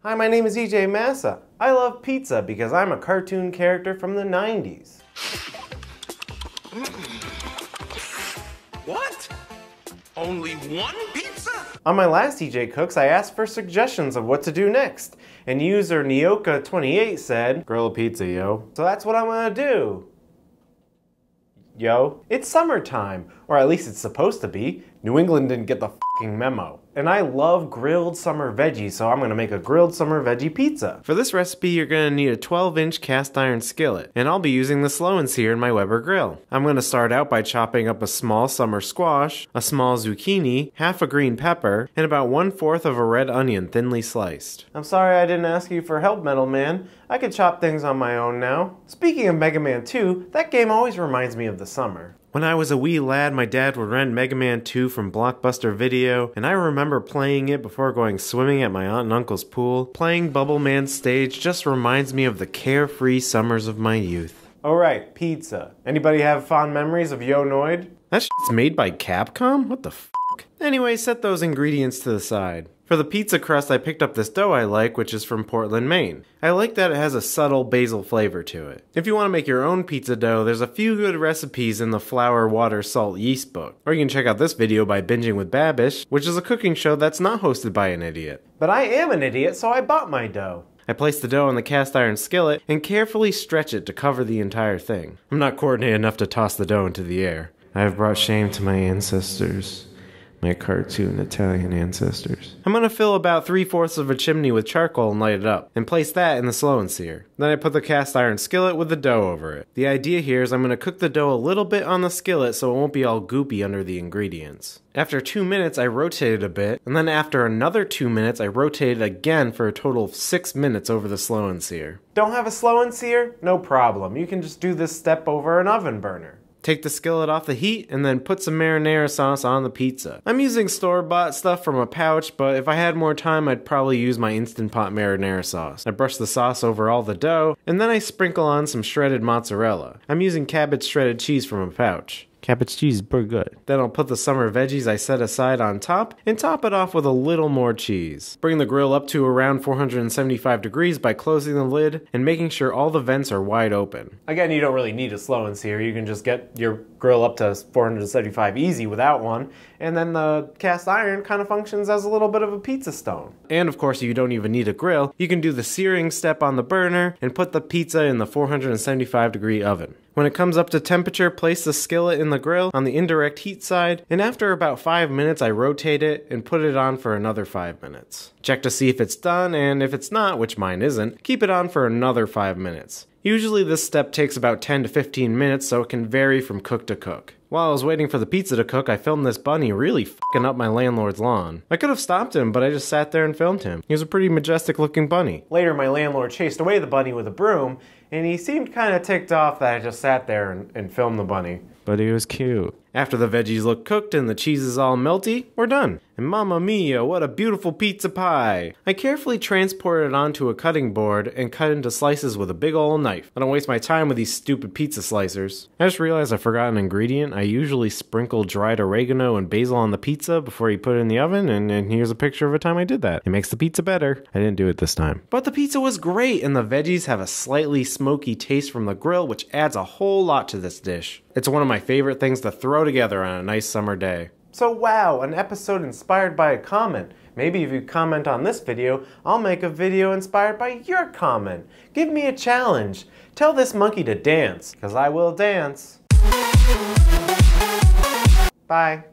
Hi, my name is Massa. I love pizza because I'm a cartoon character from the 90s. What? Only one pizza? On my last Cooks, I asked for suggestions of what to do next, and user Nioka28 said, "Grill a pizza, yo." So that's what I'm gonna do. Yo, it's summertime, or at least it's supposed to be. New England didn't get the fucking memo. And I love grilled summer veggies, so I'm gonna make a grilled summer veggie pizza. For this recipe, you're gonna need a 12-inch cast iron skillet, and I'll be using the N Sear in my Weber grill. I'm gonna start out by chopping up a small summer squash, a small zucchini, half a green pepper, and about 1/4 of a red onion thinly sliced. I'm sorry I didn't ask you for help, Metal Man. I can chop things on my own now. Speaking of Mega Man 2, that game always reminds me of the summer. When I was a wee lad, my dad would rent Mega Man 2 from Blockbuster Video, and I remember playing it before going swimming at my aunt and uncle's pool. Playing Bubble Man's stage just reminds me of the carefree summers of my youth. Alright, pizza. Anybody have fond memories of Yo Noid? That shit's made by Capcom? What the fuck? Anyway, set those ingredients to the side. For the pizza crust, I picked up this dough I like, which is from Portland, Maine. I like that it has a subtle basil flavor to it. If you want to make your own pizza dough, there's a few good recipes in the Flour, Water, Salt, Yeast book. Or you can check out this video by Binging with Babish, which is a cooking show that's not hosted by an idiot. But I am an idiot, so I bought my dough. I place the dough in the cast iron skillet and carefully stretch it to cover the entire thing. I'm not coordinated enough to toss the dough into the air. I have brought shame to my ancestors. My cartoon Italian ancestors. I'm gonna fill about 3/4 of a chimney with charcoal and light it up, and place that in the N Sear. Then I put the cast iron skillet with the dough over it. The idea here is I'm gonna cook the dough a little bit on the skillet so it won't be all goopy under the ingredients. After 2 minutes, I rotated a bit, and then after another 2 minutes, I rotated again for a total of 6 minutes over the N Sear. Don't have a N Sear? No problem. You can just do this step over an oven burner. Take the skillet off the heat and then put some marinara sauce on the pizza. I'm using store-bought stuff from a pouch, but if I had more time, I'd probably use my Instant Pot marinara sauce. I brush the sauce over all the dough, and then I sprinkle on some shredded mozzarella. I'm using cabbage shredded cheese from a pouch. Cabbage cheese is pretty good. Then I'll put the summer veggies I set aside on top and top it off with a little more cheese. Bring the grill up to around 475 degrees by closing the lid and making sure all the vents are wide open. Again, you don't really need a N Sear. You can just get your grill up to 475 easy without one, and then the cast iron kind of functions as a little bit of a pizza stone. And of course, you don't even need a grill. You can do the searing step on the burner and put the pizza in the 475 degree oven. When it comes up to temperature, place the skillet in the grill on the indirect heat side, and after about 5 minutes I rotate it and put it on for another 5 minutes. Check to see if it's done, and if it's not, which mine isn't, keep it on for another 5 minutes. Usually this step takes about 10 to 15 minutes, so it can vary from cook to cook. While I was waiting for the pizza to cook, I filmed this bunny really f***ing up my landlord's lawn. I could have stopped him, but I just sat there and filmed him. He was a pretty majestic looking bunny. Later, my landlord chased away the bunny with a broom, and he seemed kind of ticked off that I just sat there and filmed the bunny. But he was cute. After the veggies look cooked and the cheese is all melty, we're done. And mamma mia, what a beautiful pizza pie! I carefully transport it onto a cutting board and cut into slices with a big ol' knife. I don't waste my time with these stupid pizza slicers. I just realized I forgot an ingredient. I usually sprinkle dried oregano and basil on the pizza before you put it in the oven, and here's a picture of a time I did that. It makes the pizza better. I didn't do it this time. But the pizza was great, and the veggies have a slightly smoky taste from the grill, which adds a whole lot to this dish. It's one of my favorite things to throw together on a nice summer day. So wow, an episode inspired by a comment. Maybe if you comment on this video, I'll make a video inspired by your comment. Give me a challenge. Tell this monkey to dance, 'cause I will dance. Bye.